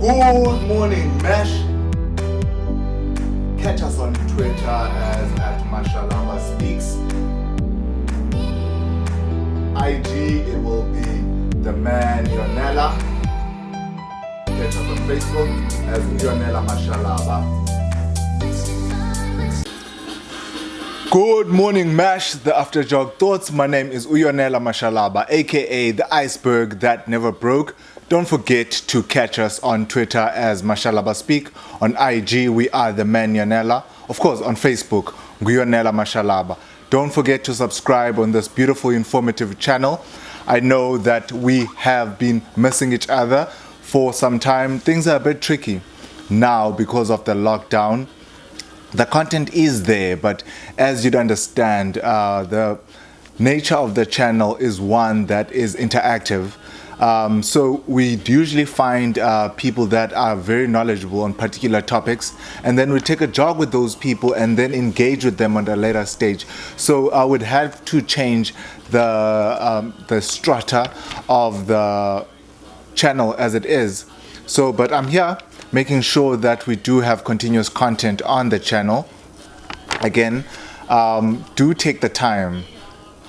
Good morning, Mesh. Catch us on Twitter as @Mashalaba Speaks. IG, it will be the man Yonela. Catch us on Facebook as Yonela Mashalaba. Good morning, Mash, the After Jog Thoughts. My name is Uyonela Mashalaba, aka the iceberg that never broke. Don't forget to catch us on Twitter as Mashalaba Speak. On IG, we are the man Yonela. Of course, on Facebook, Uyonela Mashalaba. Don't forget to subscribe on this beautiful, informative channel. I know that we have been missing each other for some time. Things are a bit tricky now because of the lockdown. The content is there, but as you'd understand, the nature of the channel is one that is interactive. So we usually find people that are very knowledgeable on particular topics, and then we take a jog with those people and then engage with them on a later stage. So I would have to change the strata of the channel as it is. So, but I'm here making sure that we do have continuous content on the channel. Again, do take the time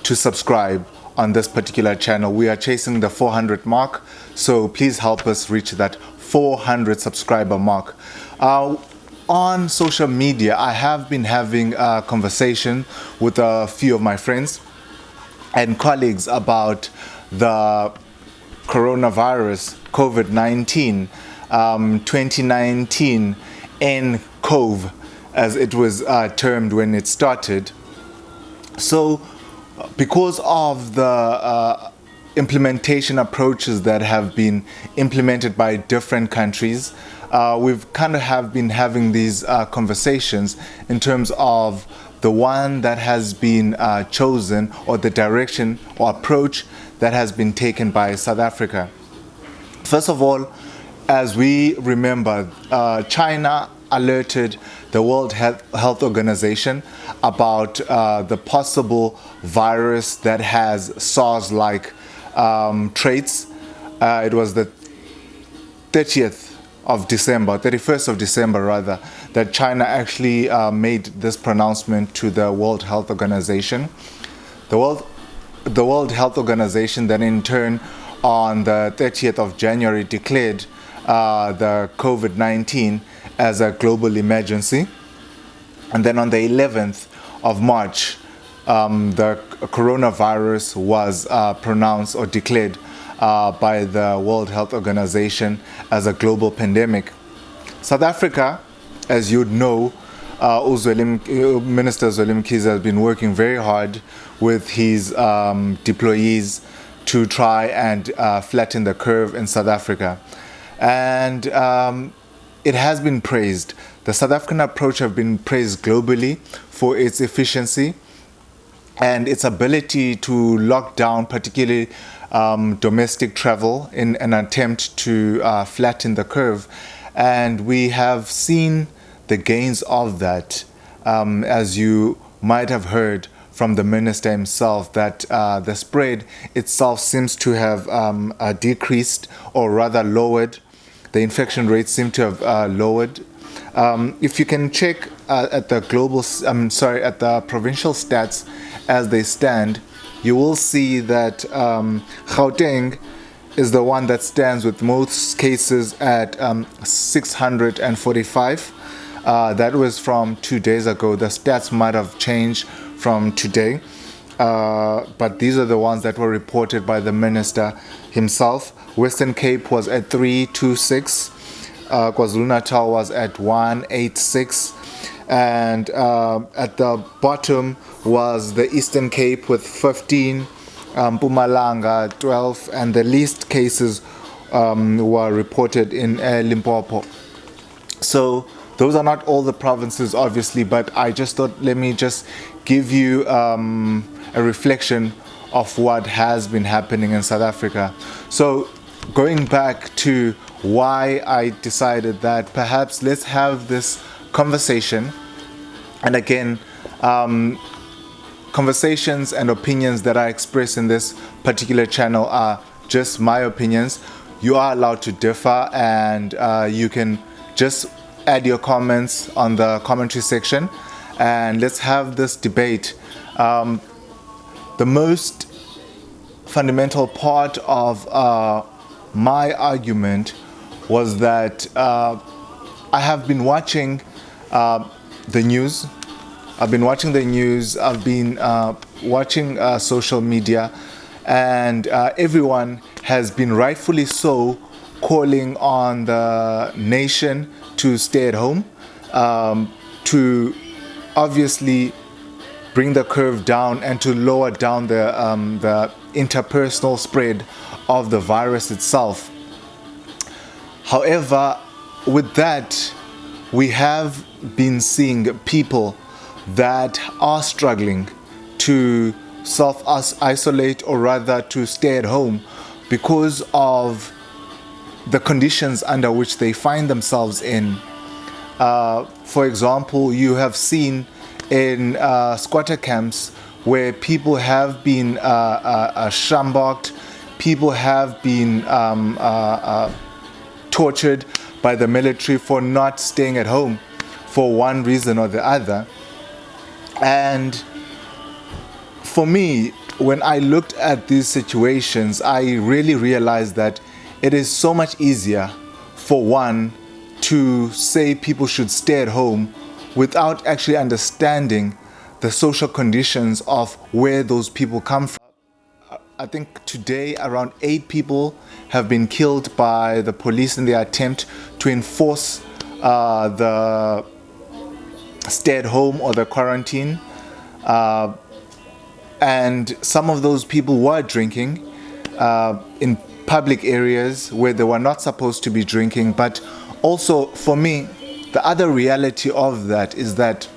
to subscribe on this particular channel. We are chasing the 400 mark, so please help us reach that 400 subscriber mark. On social media, I have been having a conversation with a few of my friends and colleagues about the coronavirus, COVID-19, 2019 nCoV, as it was termed when it started. So because of the implementation approaches that have been implemented by different countries, we've kind of have been having these conversations in terms of the one that has been chosen, or the direction or approach that has been taken by South Africa. First of all, as we remember, China alerted the World Health Organization about the possible virus that has SARS-like traits. It was the 31st of December rather, that China actually made this pronouncement to the World Health Organization. The World Health Organization then in turn on the 30th of January declared the COVID-19 as a global emergency. And then on the 11th of March, the coronavirus was pronounced or declared by the World Health Organization as a global pandemic. South Africa, as you'd know, Minister Zweli Mkhize has been working very hard with his deployees to try and flatten the curve in South Africa. And it has been praised. The South African approach has been praised globally for its efficiency and its ability to lock down particularly domestic travel in an attempt to flatten the curve. And we have seen the gains of that, as you might have heard from the minister himself, that the spread itself seems to have decreased, or rather lowered. The infection rates seem to have lowered. If you can check at the at the provincial stats as they stand, you will see that Gauteng is the one that stands with most cases at 645. That was from 2 days ago. The stats might have changed from today, but these are the ones that were reported by the minister himself. Western Cape was at 326, KwaZulu-Natal was at 186, and at the bottom was the Eastern Cape with 15, Mpumalanga 12, and the least cases were reported in Limpopo. So those are not all the provinces, obviously, but I just thought, let me just give you a reflection of what has been happening in South Africa. So going back to why I decided that perhaps let's have this conversation, and again, conversations and opinions that I express in this particular channel are just my opinions. you are allowed to differ, and you can just add your comments on the commentary section, and let's have this debate. The most fundamental part of my argument was that I have been watching the news. I've been watching the news. I've been watching social media, and everyone has been rightfully so calling on the nation to stay at home, to obviously bring the curve down and to lower down the interpersonal spread of the virus itself. However, with that, we have been seeing people that are struggling to self-isolate, or rather to stay at home, because of the conditions under which they find themselves in. For example, you have seen in squatter camps where people have been shamboked, people have been tortured by the military for not staying at home for one reason or the other. And for me, when I looked at these situations, I really realized that it is so much easier for one to say people should stay at home without actually understanding the social conditions of where those people come from. I think today around 8 people have been killed by the police in their attempt to enforce the stay at home or the quarantine. And some of those people were drinking in public areas where they were not supposed to be drinking. But also, for me, the other reality of that is that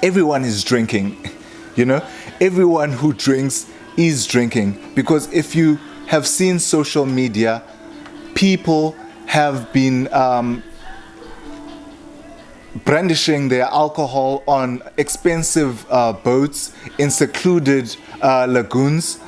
everyone is drinking. Everyone who drinks is drinking, because if you have seen social media, people have been brandishing their alcohol on expensive boats in secluded lagoons.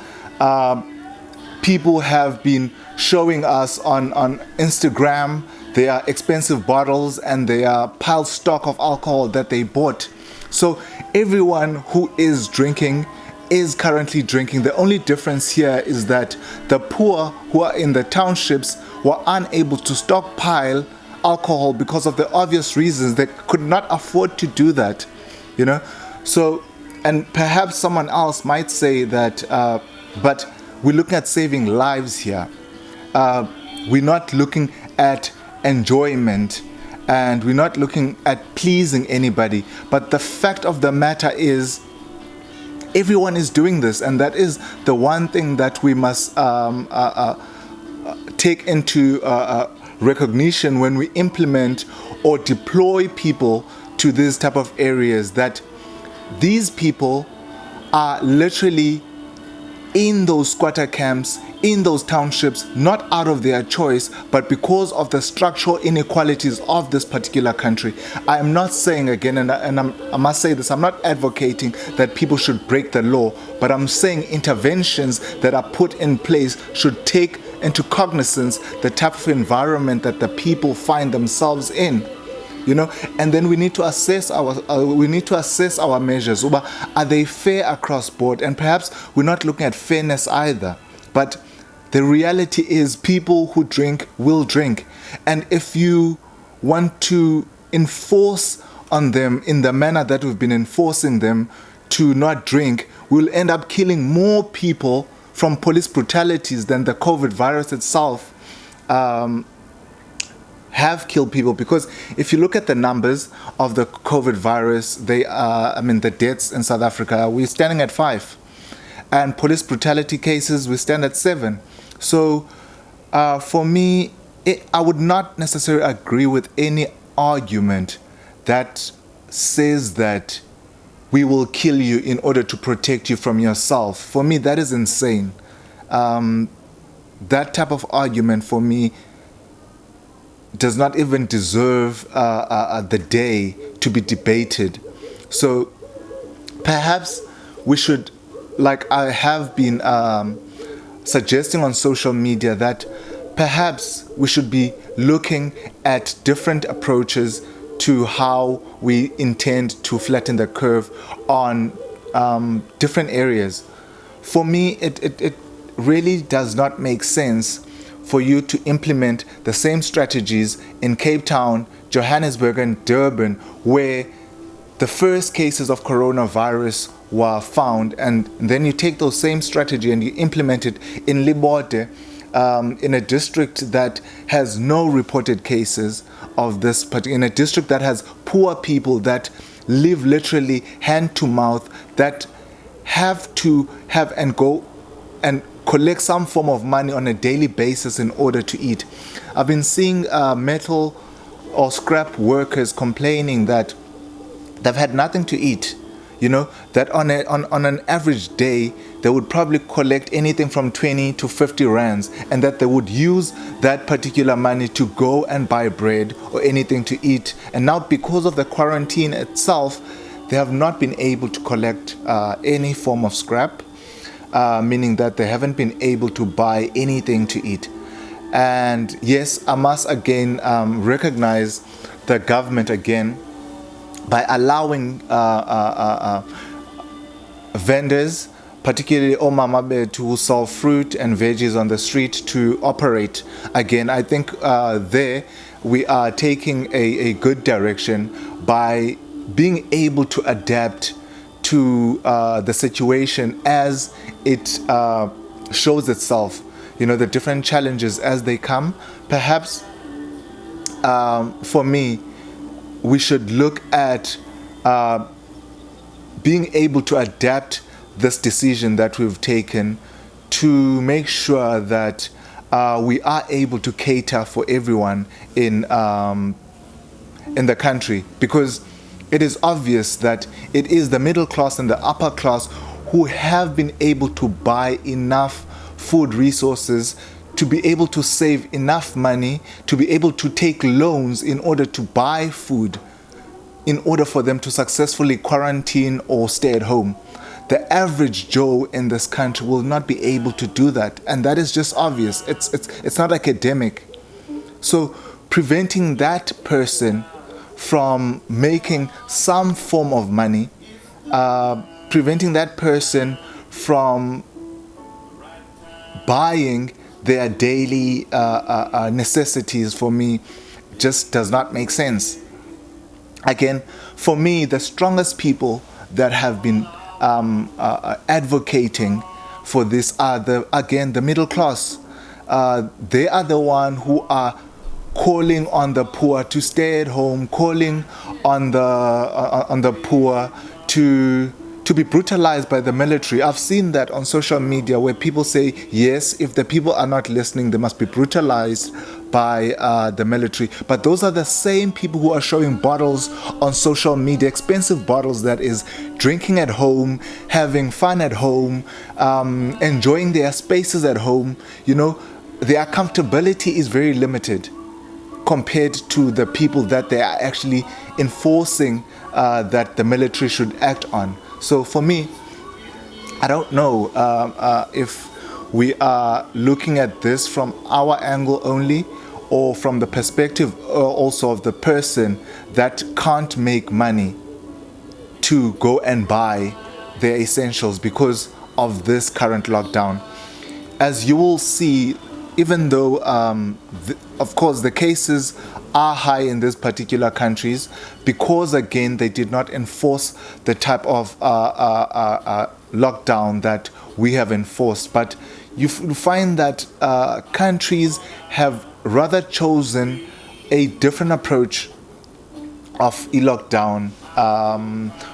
People have been showing us on Instagram their expensive bottles and their piled stock of alcohol that they bought. So everyone who is drinking is currently drinking. The only difference here is that the poor who are in the townships were unable to stockpile alcohol because of the obvious reasons they could not afford to do that. So, and perhaps someone else might say that but we're looking at saving lives here. We're not looking at enjoyment, and we're not looking at pleasing anybody. But the fact of the matter is, everyone is doing this, and that is the one thing that we must take into recognition when we implement or deploy people to these type of areas, that these people are literally in those squatter camps, in those townships, not out of their choice, but because of the structural inequalities of this particular country. I am not saying, again, and I must say this, I'm not advocating that people should break the law, but I'm saying interventions that are put in place should take into cognizance the type of environment that the people find themselves in. And then we need to assess our measures. Are they fair across board? And perhaps we're not looking at fairness either. But the reality is, people who drink will drink. And if you want to enforce on them in the manner that we've been enforcing them to not drink, we'll end up killing more people from police brutalities than the COVID virus itself have killed people. Because if you look at the numbers of the COVID virus, the deaths in South Africa, we're standing at 5. And police brutality cases, we stand at 7. So for me, I would not necessarily agree with any argument that says that we will kill you in order to protect you from yourself. For me, that is insane. That type of argument, for me, does not even deserve the day to be debated. So perhaps we should, like I have been suggesting on social media, that perhaps we should be looking at different approaches to how we intend to flatten the curve on different areas. For me, it really does not make sense for you to implement the same strategies in Cape Town, Johannesburg, and Durban, where the first cases of coronavirus were found, and then you take those same strategy and you implement it in Libode, in a district that has no reported cases of this, but in a district that has poor people that live literally hand to mouth, that have to have and go and collect some form of money on a daily basis in order to eat. I've been seeing metal or scrap workers complaining that they've had nothing to eat. That on an average day they would probably collect anything from 20 to 50 rands, and that they would use that particular money to go and buy bread or anything to eat. And now, because of the quarantine itself, they have not been able to collect any form of scrap, meaning that they haven't been able to buy anything to eat. And yes, I must again recognize the government again by allowing vendors, particularly Omamabe, who sell fruit and veggies on the street, to operate again. I think there we are taking a good direction by being able to adapt to the situation as it shows itself. The different challenges as they come. Perhaps for me, we should look at being able to adapt this decision that we've taken to make sure that we are able to cater for everyone in the country, because it is obvious that it is the middle class and the upper class who have been able to buy enough food resources to be able to save enough money, to be able to take loans in order to buy food, in order for them to successfully quarantine or stay at home. The average Joe in this country will not be able to do that, and that is just obvious. It's not academic. So preventing that person from making some form of money, preventing that person from buying their daily necessities, for me, just does not make sense. Again, for me, the strongest people that have been advocating for this are the middle class. They are the ones who are calling on the poor to stay at home, calling on the poor to be brutalized by the military. I've seen that on social media where people say, yes, if the people are not listening, they must be brutalized by the military. But those are the same people who are showing bottles on social media, expensive bottles, that is drinking at home, having fun at home, enjoying their spaces at home. Their comfortability is very limited compared to the people that they are actually enforcing that the military should act on. So for me, I don't know if we are looking at this from our angle only, or from the perspective also of the person that can't make money to go and buy their essentials because of this current lockdown. As you will see, even though, of course, the cases are high in these particular countries, because, again, they did not enforce the type of lockdown that we have enforced. But you find that countries have rather chosen a different approach of e-lockdown,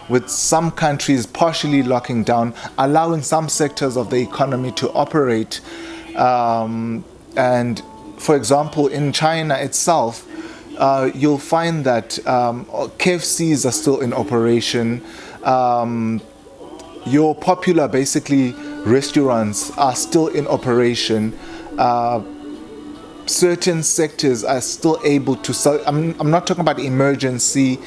with some countries partially locking down, allowing some sectors of the economy to operate. And for example, in China itself, you'll find that KFCs are still in operation. Your popular, basically, restaurants are still in operation. Certain sectors are still able to sell. I'm not talking about emergency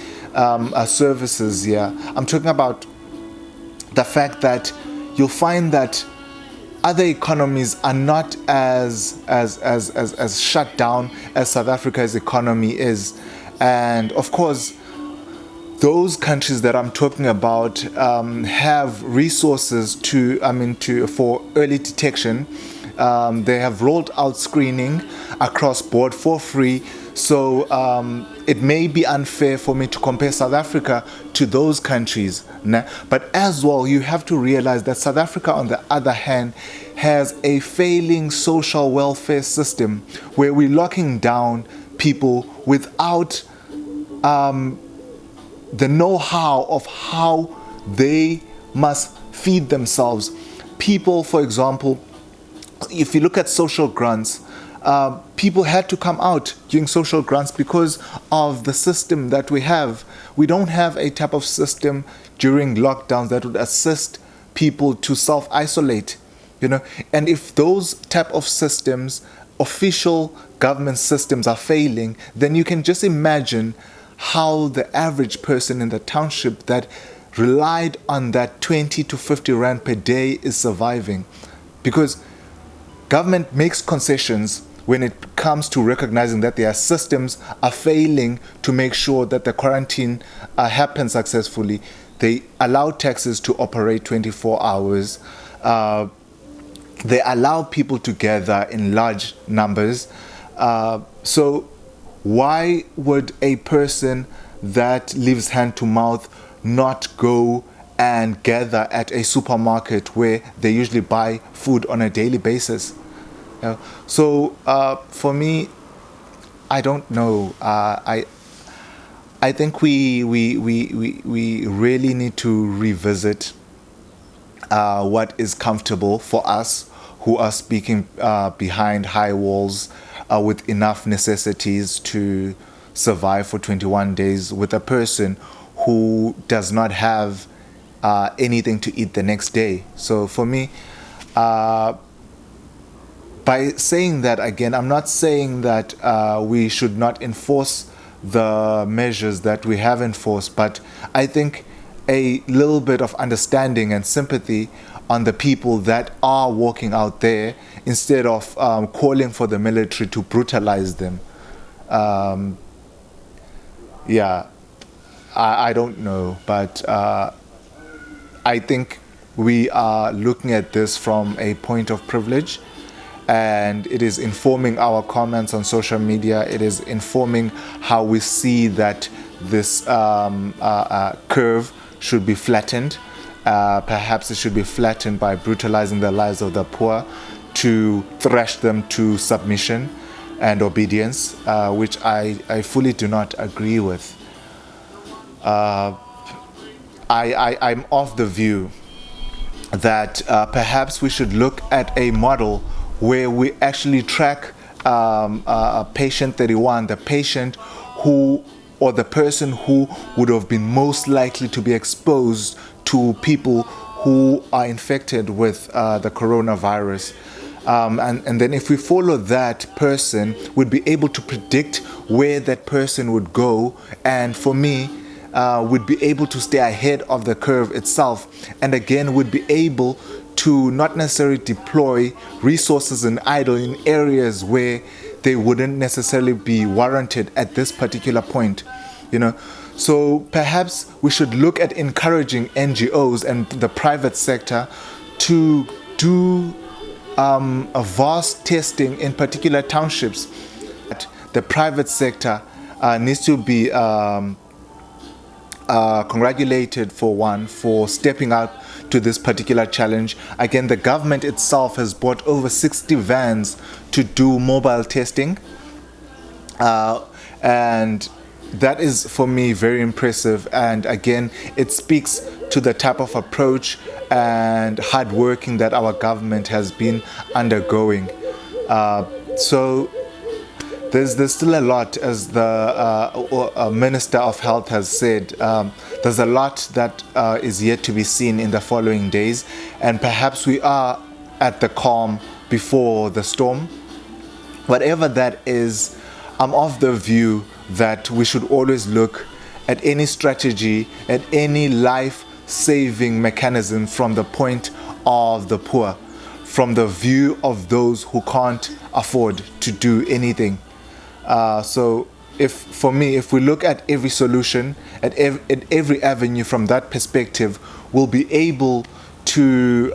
services here. I'm talking about the fact that you'll find that other economies are not as shut down as South Africa's economy is. And of course, those countries that I'm talking about have resources for early detection. They have rolled out screening across board for free. So it may be unfair for me to compare South Africa to those countries. But as well, you have to realize that South Africa, on the other hand, has a failing social welfare system where we're locking down people without the know-how of how they must feed themselves. People, for example, if you look at social grants, people had to come out during social grants because of the system that we have. We don't have a type of system during lockdowns that would assist people to self-isolate, And if those type of systems, official government systems, are failing, then you can just imagine how the average person in the township that relied on that 20 to 50 rand per day is surviving. Because government makes concessions when it comes to recognizing that their systems are failing to make sure that the quarantine happens successfully. They allow taxis to operate 24 hours. They allow people to gather in large numbers. So why would a person that lives hand to mouth not go and gather at a supermarket where they usually buy food on a daily basis? So for me, I don't know. I think we really need to revisit what is comfortable for us who are speaking behind high walls with enough necessities to survive for 21 days with a person who does not have anything to eat the next day. So for me, by saying that again, I'm not saying that we should not enforce the measures that we have enforced, but I think a little bit of understanding and sympathy on the people that are walking out there instead of calling for the military to brutalize them. I don't know, but I think we are looking at this from a point of privilege, and it is informing our comments on social media. It is informing how we see that this curve should be flattened. Perhaps it should be flattened by brutalizing the lives of the poor to thrash them to submission and obedience, which I fully do not agree with. I'm of the view that perhaps we should look at a model where we actually track patient 31, the patient who, or the person who would have been most likely to be exposed to people who are infected with the coronavirus. And then if we follow that person, we'd be able to predict where that person would go. And for me, we'd be able to stay ahead of the curve itself. And again, we'd be able to not necessarily deploy resources in idle in areas where they wouldn't necessarily be warranted at this particular point, So perhaps we should look at encouraging NGOs and the private sector to do a vast testing in particular townships. The private sector needs to be congratulated for stepping up to this particular challenge. Again, the government itself has bought over 60 vans to do mobile testing, and that is for me very impressive. And again, it speaks to the type of approach and hard working that our government has been undergoing. So there's still a lot, as the Minister of Health has said. There's a lot that is yet to be seen in the following days, and perhaps we are at the calm before the storm. Whatever that is, I'm of the view that we should always look at any strategy, at any life-saving mechanism from the point of the poor, from the view of those who can't afford to do anything. So if we look at every solution, at every avenue from that perspective, we'll be able to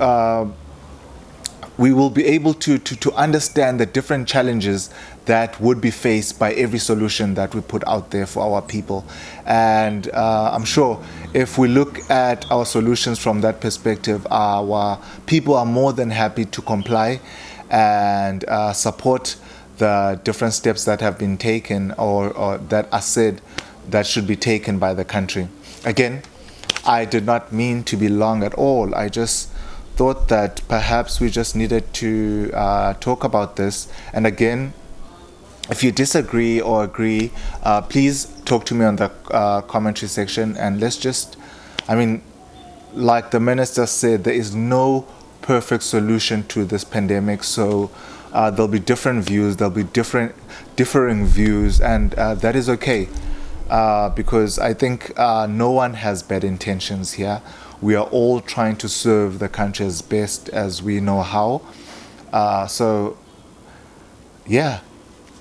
to understand the different challenges that would be faced by every solution that we put out there for our people. And I'm sure if we look at our solutions from that perspective, our people are more than happy to comply and support the different steps that have been taken or that are said that should be taken by the country. Again, I did not mean to be long at all. I just thought that perhaps we just needed to talk about this. And again, if you disagree or agree, please talk to me on the commentary section, and let's just, like the minister said, there is no perfect solution to this pandemic. So there'll be different views, there'll be differing views, and that is okay, because I think no one has bad intentions here. We are all trying to serve the country as best as we know how. So, yeah.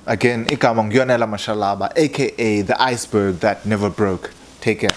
Again, igama nguYonela Mashalaba, aka the iceberg that never broke. Take care.